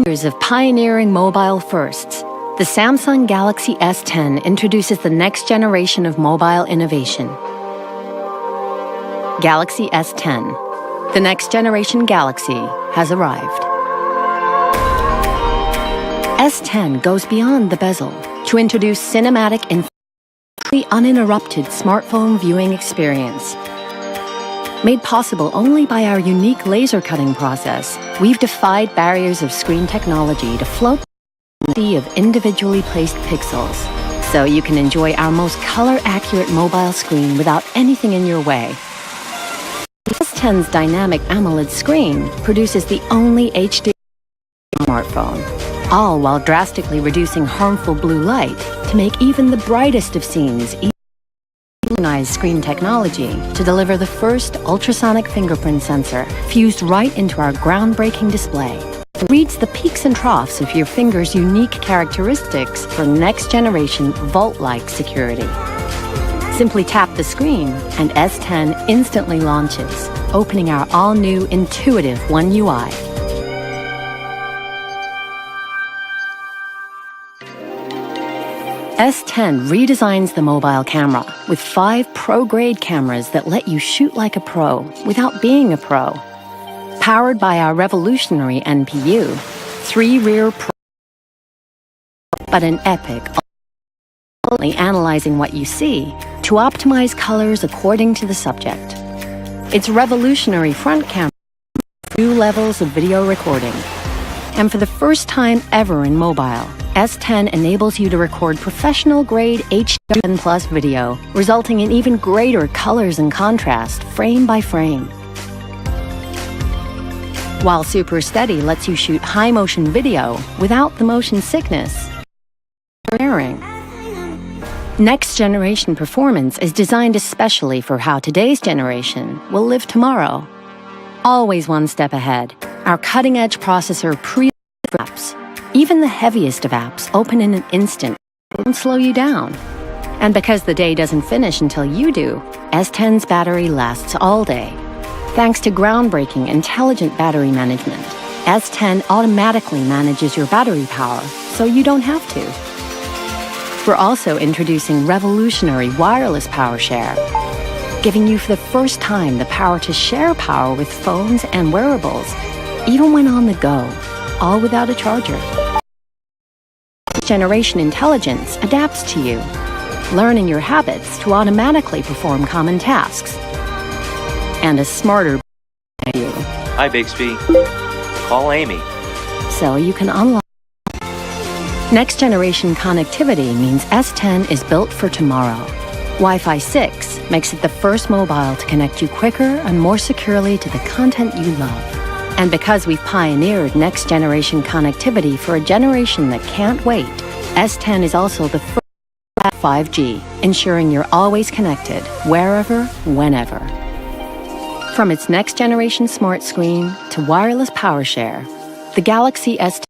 Years of pioneering mobile firsts, the Samsung Galaxy S10 introduces the next generation of mobile innovation. Galaxy S10, the next generation Galaxy, has arrived. S10 goes beyond the bezel to introduce cinematic and uninterrupted smartphone viewing experience. Made possible only by our unique laser cutting process, we've defied barriers of screen technology to float the sea of individually placed pixels, so you can enjoy our most color-accurate mobile screen without anything in your way. The S10's dynamic AMOLED screen produces the only HD smartphone, all while drastically reducing harmful blue light to make even the brightest of scenes screen technology to deliver the first ultrasonic fingerprint sensor fused right into our groundbreaking display. It reads the peaks and troughs of your finger's unique characteristics for next-generation vault-like security. Simply tap the screen and S10 instantly launches, opening our all-new intuitive One UI. S10 redesigns the mobile camera with 5 pro-grade cameras that let you shoot like a pro without being a pro. Powered by our revolutionary NPU, 3 rear pro, but an epic, only analyzing what you see to optimize colors according to the subject. Its revolutionary front camera, 2 levels of video recording. And for the first time ever in mobile, S10 enables you to record professional-grade HD+ video, resulting in even greater colors and contrast frame by frame. While Super Steady lets you shoot high-motion video without the motion sickness or wearing. Next-generation performance is designed especially for how today's generation will live tomorrow. Always one step ahead, our cutting-edge processor apps. Even the heaviest of apps open in an instant and slow you down. And because the day doesn't finish until you do, S10's battery lasts all day. Thanks to groundbreaking intelligent battery management, S10 automatically manages your battery power, so you don't have to. We're also introducing revolutionary wireless power share, giving you for the first time the power to share power with phones and wearables, even when on the go, all without a charger. Generation intelligence adapts to you, learning your habits to automatically perform common tasks. And a smarter you. Hi, Bixby. Call Amy. So you can unlock. Next generation connectivity means S10 is built for tomorrow. Wi-Fi 6 makes it the first mobile to connect you quicker and more securely to the content you love. And because we've pioneered next-generation connectivity for a generation that can't wait, S10 is also the first 5G, ensuring you're always connected, wherever, whenever. From its next-generation smart screen to wireless power share, the Galaxy S10